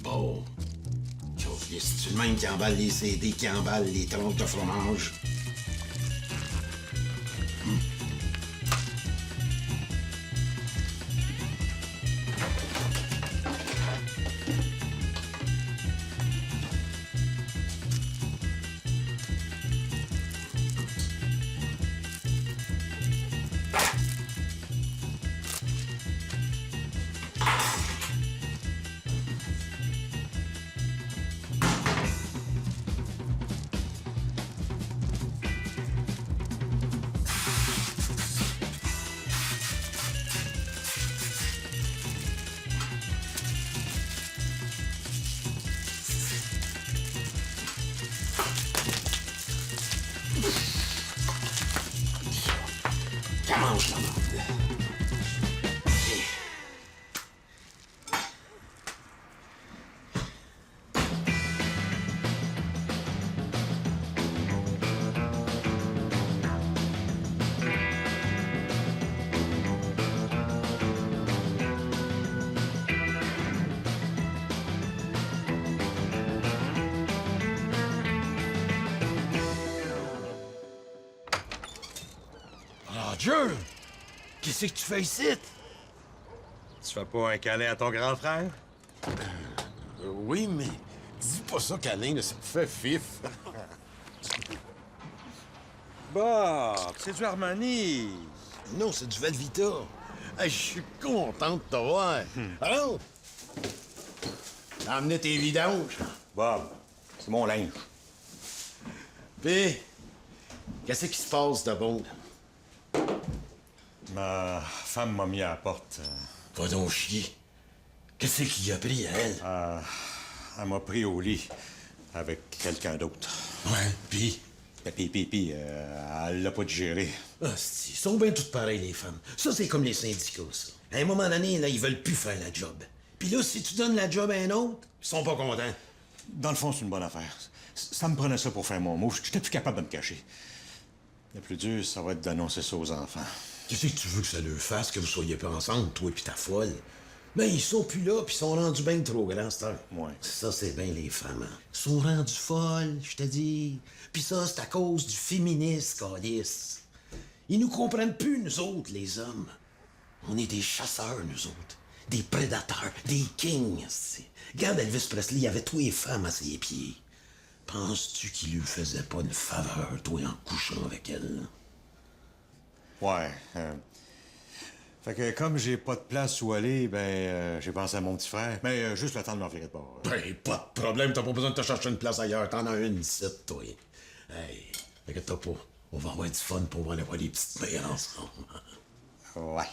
Bon. C'est-tu le même qui emballe les CD, qui emballe les troncs de fromage? Mange la merde. Roger! Qu'est-ce que tu fais ici? Tu fais pas un câlin à ton grand frère? Oui, mais dis pas ça, câlin, là, ça me fait fif. Bah, c'est du Armani. Non, c'est du Velvita. Hey, je suis content de te voir. Alors? T'as amené tes vidanges? Bob, c'est mon linge. Pis, qu'est-ce qui se passe de bon? Ma femme m'a mis à la porte. Va donc chier. Qu'est-ce qui a pris à elle? Elle m'a pris au lit avec quelqu'un d'autre. Ouais, pis? Puis, elle l'a pas digéré. Hostie, ils sont bien toutes pareilles, les femmes. Ça, c'est comme les syndicats, ça. À un moment donné, là, ils veulent plus faire la job. Puis là, si tu donnes la job à un autre, ils sont pas contents. Dans le fond, c'est une bonne affaire. Ça me prenait ça pour faire mon move. J'étais plus capable de me cacher. Le plus dur, ça va être d'annoncer ça aux enfants. Qu'est-ce que tu veux que ça leur fasse, que vous soyez pas ensemble, toi et ta folle? Mais ils sont plus là, puis ils sont rendus bien trop grands, cette heure. Ouais. Ça, c'est bien les femmes, hein. Ils sont rendus folles, je te dis. Puis ça, c'est à cause du féminisme, câlisse. Ils nous comprennent plus, nous autres, les hommes. On est des chasseurs, nous autres. Des prédateurs, des kings, c'est. Regarde Elvis Presley, il avait tous les femmes à ses pieds. Penses-tu qu'il lui faisait pas une faveur, toi, en couchant avec elle? Ouais. Fait que comme j'ai pas de place où aller, j'ai pensé à mon petit frère. Mais juste le temps de m'en virer de bord. Ben, pas de problème, t'as pas besoin de te chercher une place ailleurs. T'en as une ici, toi. Hey, inquiète-toi pas. On va avoir du fun pour aller voir des petites mères ensemble. Ouais.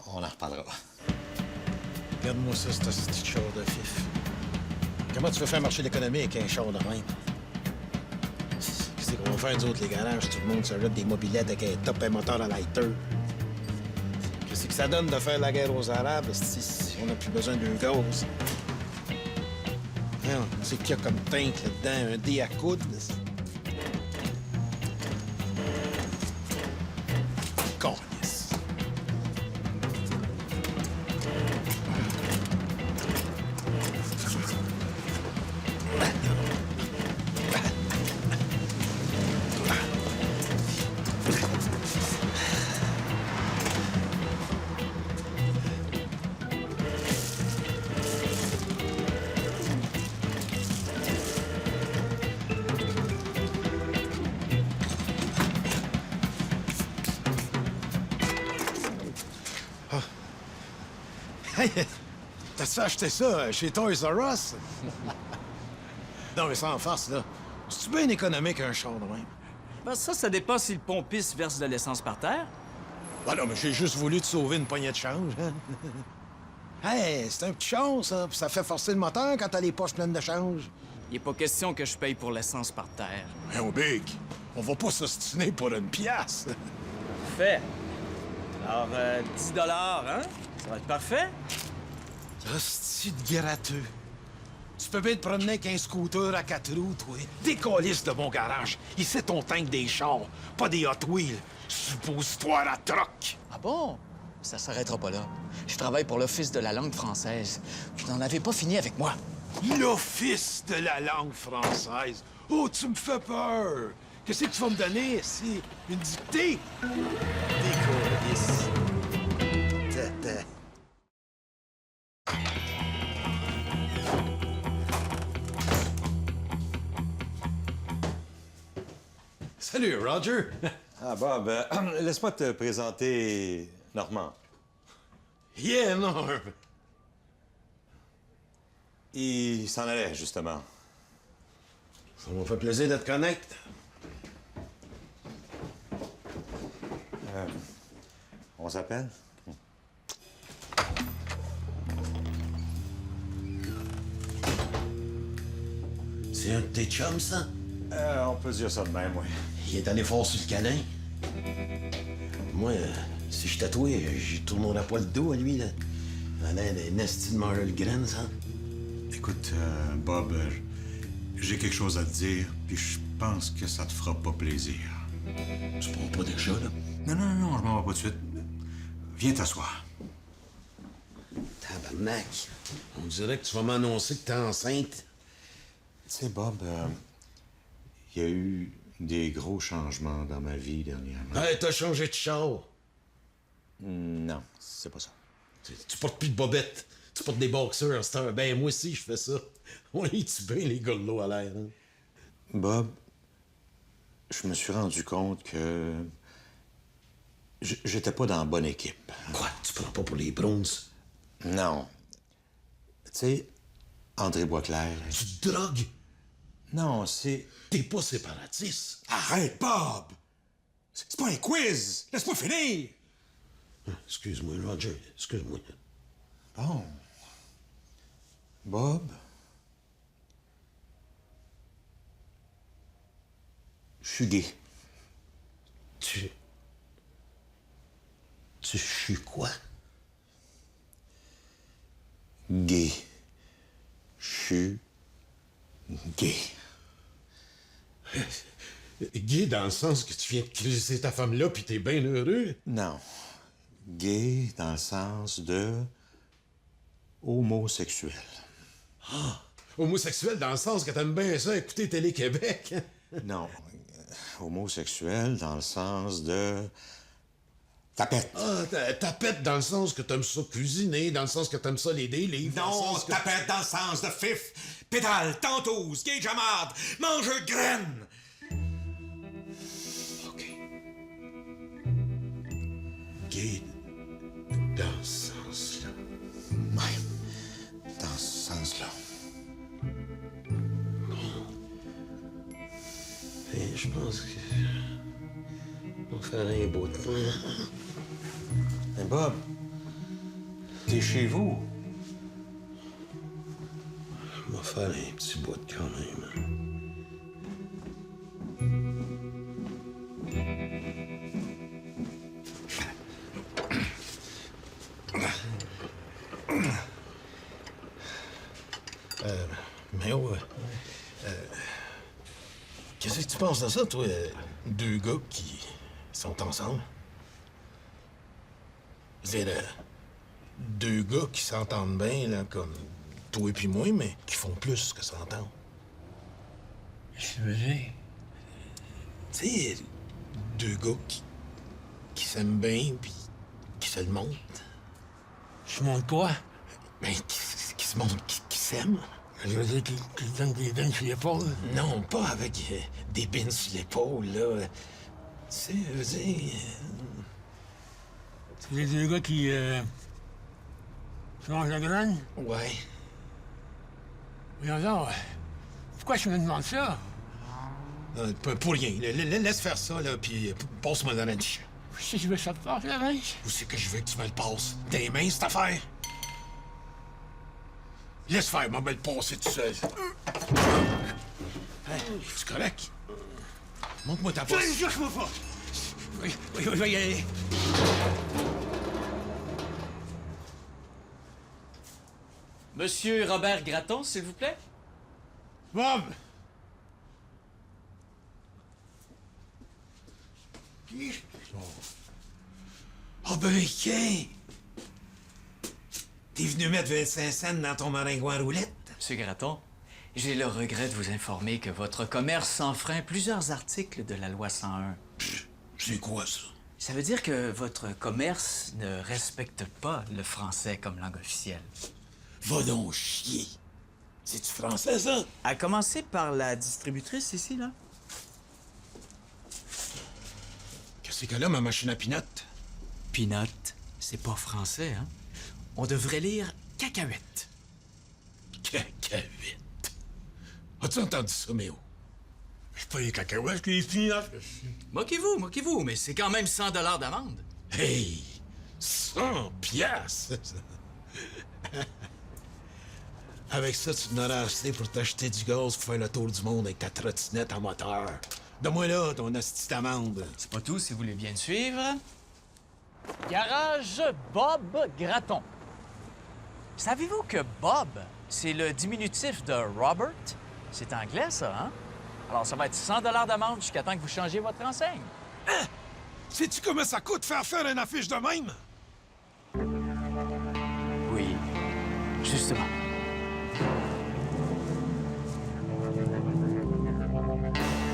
On en reparlera. Regarde-moi ça, ce petit char de fif. Comment tu veux faire marcher l'économie avec un char de même? Qu'est-ce qu'on va faire, nous autres, les garages? Tout le monde se jette des mobylettes avec un top et moteur à lighter. Qu'est-ce que ça donne de faire la guerre aux Arabes si on n'a plus besoin d'un gaz? C'est qu'il y a comme tank là-dedans, un dé à coudre. Câlisse. Hey, t'as-tu acheté ça chez Toys R Us? Non, mais sans farce, là. C'est-tu bien économique, un char de même? Ben ça dépend si le pompiste verse de l'essence par terre. Ben non, mais j'ai juste voulu te sauver une poignée de change, hein? Hey, c'est un petit char, ça, puis ça fait forcer le moteur quand t'as les poches pleines de change. Il est pas question que je paye pour l'essence par terre. Hey, oh, Big, on va pas s'ostiner pour une pièce. Fait. Alors, 10 $, hein? Ça va être parfait? Hostie de gratteux. Tu peux bien te promener avec un scooter à 4 roues, toi. Décalisse de mon garage. Ici, ton tank des chars, pas des Hot Wheels. Suppositoire à troc. Ah bon? Ça s'arrêtera pas là. Je travaille pour l'Office de la langue française. Vous n'en avez pas fini avec moi. L'Office de la langue française. Oh, tu me fais peur. Qu'est-ce que tu vas me donner ici? Une dictée? Décollisse. Tata. Salut, Roger. Ah, Bob, laisse-moi te présenter Normand. Yeah, Norm. Il s'en allait, justement. Ça m'a fait plaisir de te connaître. On s'appelle? C'est un de tes chums, ça? On peut dire ça de même, oui. Il est allé fort sur le câlin. Moi, si je tatouais, j'y tournerais pas le dos à lui, là. Il a l'air d'un esti de manger le grain, ça. Écoute, Bob, j'ai quelque chose à te dire, puis je pense que ça te fera pas plaisir. Tu prends pas déjà, là? Non, je m'en vais pas tout de suite. Viens t'asseoir. Tabarnak. On dirait que tu vas m'annoncer que t'es enceinte. Tu sais, Bob, il y a eu des gros changements dans ma vie dernièrement. Hey, t'as changé de char. Non, c'est pas ça. Tu portes plus de bobettes. Tu portes des boxers à cette heure. Ben, moi aussi, je fais ça. On est-tu bien, les gars de l'eau à l'air, hein? Bob, je me suis rendu compte que j'étais pas dans la bonne équipe. Quoi? Tu prends pas pour les Browns? Non. Tu sais, André Boisclair... Tu te drogues? Non, c'est... T'es pas séparatiste. Arrête, Bob! C'est pas un quiz! Laisse-moi finir! Excuse-moi, Roger. Excuse-moi. Bon. Bob? Je suis gay. Tu suis quoi? Gay. Je suis gay. Gay dans le sens que tu viens de crisser ta femme-là puis t'es bien heureux? Non. Gay dans le sens de homosexuel. Homosexuel dans le sens que t'aimes bien ça, écouter Télé-Québec. Non. Homosexuel dans le sens de tapette. Ah, tapette dans le sens que t'aimes ça cuisiner, dans le sens que t'aimes ça les livres. dans le Non, sens que- tapette dans le sens de fif, pédale, tantose, gay jamade, mangeur de graines. OK. Gay dans ce sens-là. Ouais, dans ce sens-là. Et je pense que... on va faire un beau temps. Mais Bob, t'es chez vous. On va faire un petit bout quand même. Mais ouais. Qu'est-ce que tu penses de ça, toi? Deux gars qui sont ensemble? Je veux dire, deux gars qui s'entendent bien, là, comme toi et puis moi, mais qui font plus que s'entendre. Je veux dire, Tu sais, deux gars qui s'aiment bien, puis qui se le montrent. je monte quoi? Ben, qui se montrent, qui s'aiment. Je veux dire qu'ils se donnent des dents sur l'épaule. Non, pas avec des bines sur l'épaule, là. Tu sais, je veux dire... C'est les deux gars qui se mangent la graine. Ouais. Voyons donc, pourquoi je me demande ça? Pour rien. Laisse faire ça, là, puis passe-moi dans la niche. Si je veux ça te passe, la main? Où c'est que je veux que tu me le passes? Tes mains, cette affaire? Laisse faire, moi, me le passer tout seul. Hey, es-tu correct? Montre-moi ta passe. Cherche-moi pas! Oui, je vais y aller. Monsieur Robert Gratton, s'il vous plaît? Bob! Ah ben, tiens! T'es venu mettre 25 cents dans ton maringouin à roulette? Monsieur Gratton, j'ai le regret de vous informer que votre commerce enfreint plusieurs articles de la loi 101. C'est quoi, ça? Ça veut dire que votre commerce ne respecte pas le français comme langue officielle. Va donc chier. C'est-tu français, ça? À commencer par la distributrice ici, là. Qu'est-ce que là, ma machine à pinot? Peanut, c'est pas français, hein? On devrait lire cacahuète. Cacahuète. As-tu entendu ça, Méo? C'est pas les cacahuètes, les peanuts. Moquez-vous, mais c'est quand même 100 $ d'amende. Hey! 100 piastres! Avec ça, tu n'auras assez pour t'acheter du gaz pour faire le tour du monde avec ta trottinette à moteur. Donne-moi là ton asti d'amende. C'est pas tout si vous voulez bien me suivre. Garage Bob Gratton. Savez-vous que Bob, c'est le diminutif de Robert? C'est anglais, ça, hein? Alors, ça va être 100 $ d'amende jusqu'à temps que vous changiez votre enseigne. Sais-tu comment ça coûte faire une affiche de même? Oui, justement.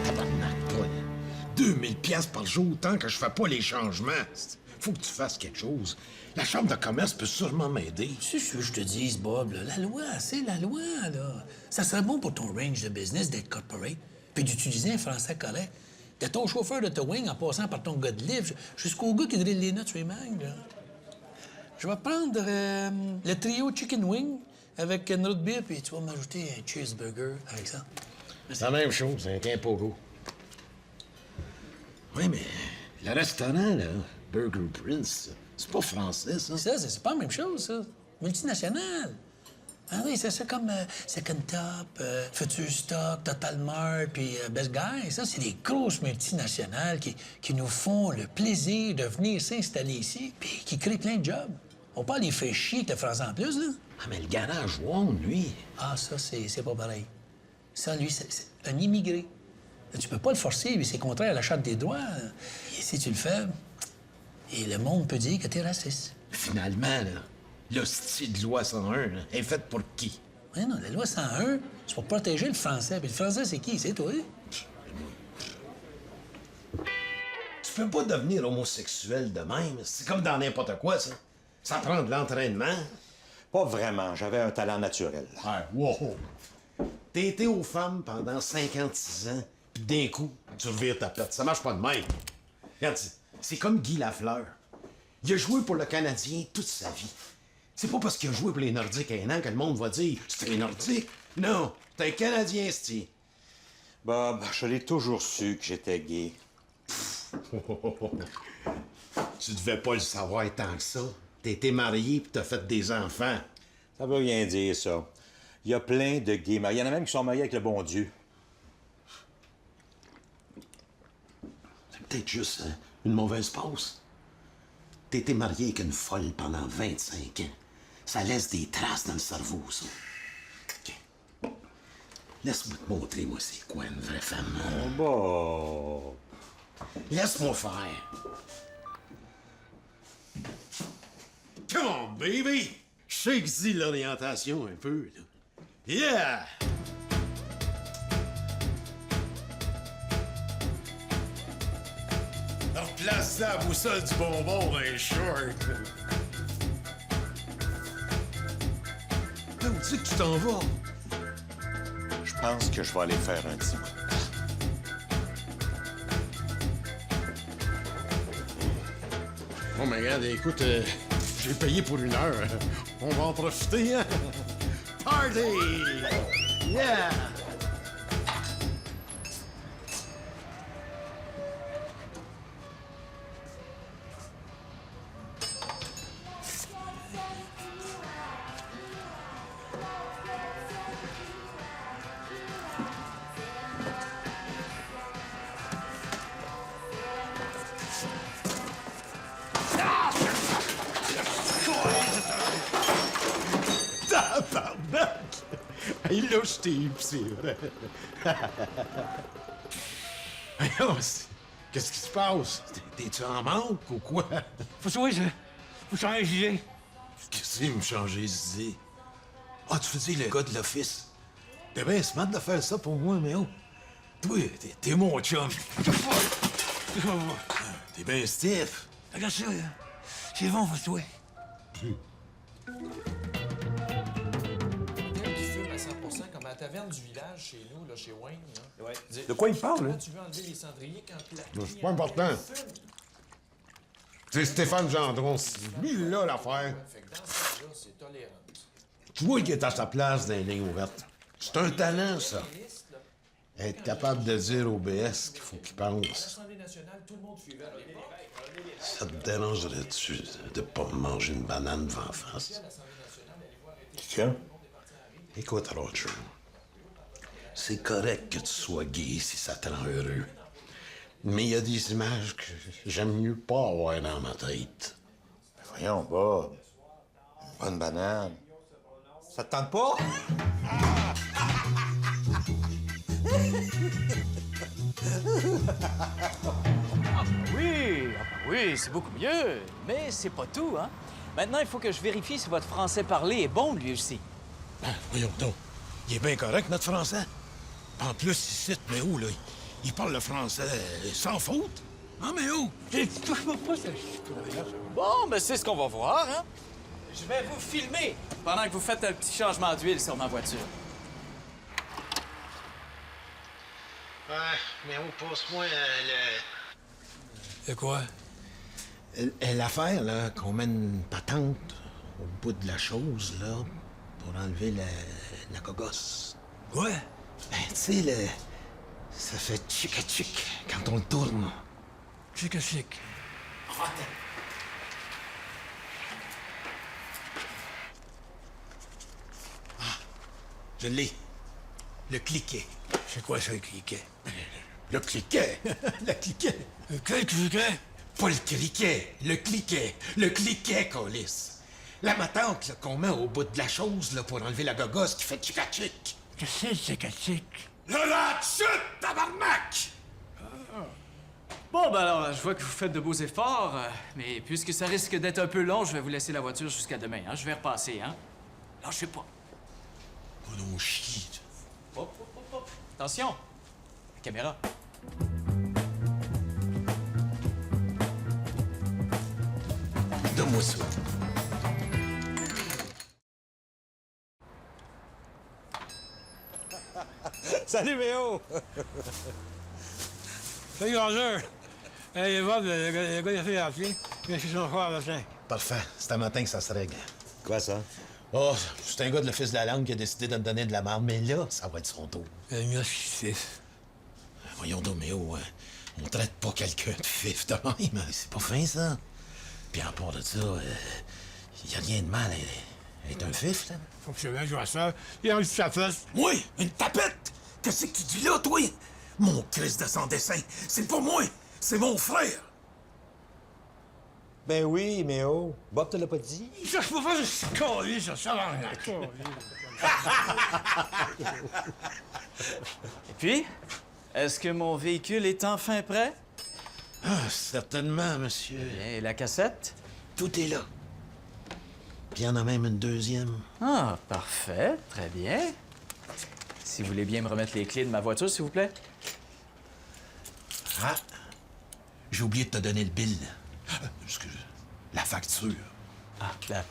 Tabarnak, toi. 2000 piastres par jour tant que je fais pas les changements. Faut que tu fasses quelque chose. La chambre de commerce peut sûrement m'aider. C'est ce que je te dise, Bob, là. La loi, c'est la loi, là. Ça serait bon pour ton range de business d'être corporate, puis d'utiliser un français correct. De ton chauffeur de towing en passant par ton gars de livre jusqu'au gars qui drille les notes sur les mangues, là. Je vais prendre le trio chicken wing avec une autre bière, puis tu vas m'ajouter un cheeseburger avec ça. C'est la même chose, c'est un pogo. Oui, mais le restaurant, là, Burger Prince, c'est pas français, ça. Ça, c'est pas la même chose, ça. Multinational. Ah oui, c'est ça comme Second Top, Future Stock, Total Mart, puis Best Guy. Ça, c'est des grosses multinationales qui nous font le plaisir de venir s'installer ici, puis qui créent plein de jobs. On pas les fait chier avec le français en plus, là. Ah, mais le garage Wong, lui. Ah, ça, c'est pas pareil. Ça, lui, c'est un immigré. Tu peux pas le forcer, lui, c'est contraire à la Charte des droits. Et si tu le fais, et le monde peut dire que t'es raciste. Finalement, là, l'hostie de loi 101 là, est faite pour qui? Ouais, non, la loi 101, c'est pour protéger le français. Puis le français, c'est qui? C'est toi. Tu peux pas devenir homosexuel de même. C'est comme dans n'importe quoi, ça. Ça prend de l'entraînement. Pas vraiment. J'avais un talent naturel. Ouais, wow. T'as été aux femmes pendant 56 ans, puis d'un coup, tu revires ta pète. Ça marche pas de même. Regarde, c'est comme Guy Lafleur. Il a joué pour le Canadien toute sa vie. C'est pas parce qu'il a joué pour les Nordiques un an que le monde va dire « C'est un Nordique ». Non, t'es un Canadien, c'ti. Bob, je l'ai toujours su que j'étais gay. Tu devais pas le savoir tant que ça. T'as été marié puis t'as fait des enfants. Ça veut rien dire, ça. Il y a plein de gays mariés. Il y en a même qui sont mariés avec le bon Dieu. C'est peut-être juste une mauvaise passe. T'as été marié avec une folle pendant 25 ans. Ça laisse des traces dans le cerveau, ça. OK. Laisse-moi te montrer, moi, c'est quoi une vraie femme. Oh, Bob. Laisse-moi faire. Come on, baby! Shake-y l'orientation un peu, là. Yeah! Alors, place la boussole du bonbon dans les shorts. Là, où tu sais que tu t'en vas? Je pense que je vais aller faire un petit bout. Bon, mais regarde, écoute, j'ai payé pour 1 heure. On va en profiter, hein? Party! Yeah! Tabarnak! Il l'a jeté, pis c'est vrai. Voyons, qu'est-ce qui se passe? T'es-tu en manque ou quoi? Faut changer, faut changer d'idée. Qu'est-ce que me changer d'idée? Ah, tu faisais le gars de l'office. T'es bien smart de faire ça pour moi, mais oh. Toi, t'es mon chum. T'es bien stiff. Regarde ça, là. C'est bon pour toi. Qui fume à 100% comme à la taverne du village chez nous, là, chez Wayne. Là. Ouais. De quoi il parle, Comment là? tu veux enlever les cendriers quand la C'est pas important. C'est Stéphane Gendron. Lui, là, l'affaire. Fait que dans ce cas-là, c'est tolérance. Tu vois qu'il est à sa place dans les lignes ouvertes. C'est un talent, ça. Liste, là, Être capable de dire au BS qu'il faut qu'il pense. l'Assemblée nationale, tout le monde suivait à l'époque. Ça te dérangerait-tu de pas me manger une banane devant la face? Tiens. Écoute, Roger. C'est correct que tu sois gay si ça te rend heureux. Mais il y a des images que j'aime mieux pas avoir dans ma tête. Voyons, Bob. Bonne banane. Ça te tente pas? Oui, c'est beaucoup mieux. Mais c'est pas tout, hein? Maintenant, il faut que je vérifie si votre français parlé est bon, lui aussi. Ben, voyons donc. Il est bien correct, notre français. En plus, ici, mais où, là? Il parle le français sans faute. Ah, mais où? Bon, ben c'est ce qu'on va voir, hein? Je vais vous filmer pendant que vous faites un petit changement d'huile sur ma voiture. Ouais, mais où passe-moi C'est quoi? l'affaire, là, qu'on met une patente au bout de la chose, là, pour enlever la gogosse. Quoi? Ben, tu sais, ça fait tchic-tchic quand on le tourne. Chic. Je l'ai. Le cliquet. C'est quoi ça, le cliquet? Le cliquet. Le cliquet. Quel cliquet? Pas le criquet, le cliquet. Le cliquet, Colis. La matante là, qu'on met au bout de la chose là, pour enlever la gogosse qui fait tchic-tchic. Qu'est-ce que c'est, chic? Le rat-chute, tabarnak! Bon, ben alors, je vois que vous faites de beaux efforts, mais puisque ça risque d'être un peu long, je vais vous laisser la voiture jusqu'à demain, hein? Je vais repasser, hein? Lâchez pas. Oh non, chie. Hop. Attention! La caméra. Donne-moi ça. Salut, Méo! Salut, Roger. Hey, Bob, le gars, il a fait l'appeler. Il a fait son frère, là, tiens. Parfait. C'est un matin que ça se règle. Quoi, ça? Oh, c'est un gars de l'Office de la langue qui a décidé de me donner de la marde, mais là, ça va être son tour. Le mien, c'est Voyons donc, Méo, on traite pas quelqu'un de fif de même. C'est pas fin, ça. Puis en part de ça, y a rien de mal à être un fif, là. Faut que je mette à ça. Il a envie de sa face. Moi? Une tapette? Qu'est-ce que tu dis là, toi? Mon Christ de son dessin, c'est pas moi, c'est mon frère. Ben oui, Méo. Bob te l'a pas dit? Ça, je peux pas se coller, ça va rien. Et puis, est-ce que mon véhicule est enfin prêt? Ah, certainement, monsieur. Et la cassette? Tout est là. Puis il y en a même une deuxième. Ah, parfait. Très bien. Si vous voulez bien me remettre les clés de ma voiture, s'il vous plaît. Ah, j'ai oublié de te donner le bill. Excuse, la facture. Ah, la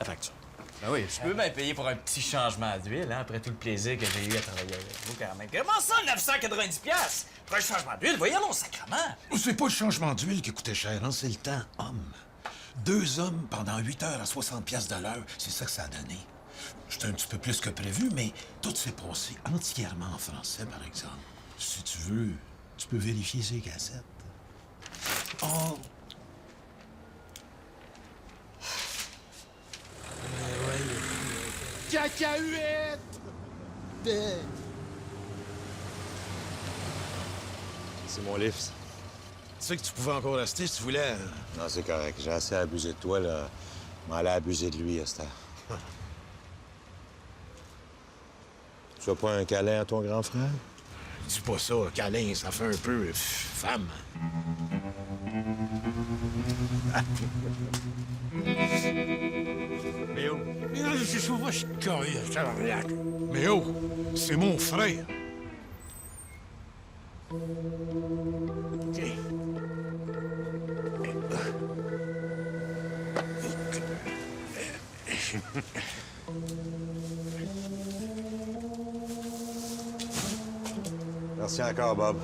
facture. Ben oui, je peux bien payer pour un petit changement d'huile, hein, après tout le plaisir que j'ai eu à travailler avec vous, quand même. Comment ça, 990$? Pour un changement d'huile? Voyons, non, sacrement! C'est pas le changement d'huile qui coûtait cher, hein, c'est le temps homme. 2 hommes pendant 8 heures à 60$ de l'heure, c'est ça que ça a donné. C'était un petit peu plus que prévu, mais tout s'est passé entièrement en français, par exemple. Si tu veux, tu peux vérifier ces cassettes. Oh! Cacahuète! C'est mon livre. Tu sais que tu pouvais encore rester si tu voulais. Hein? Non, c'est correct. J'ai assez abusé de toi, là. Je m'en allais abuser de lui, à cette heure. Tu as pas un câlin à ton grand frère? Dis pas ça, câlin, ça fait un peu femme. Léo, Non, je suis pas, je suis curieux, ça va rien. Mais oh, c'est mon frère. OK. Merci encore, Bob.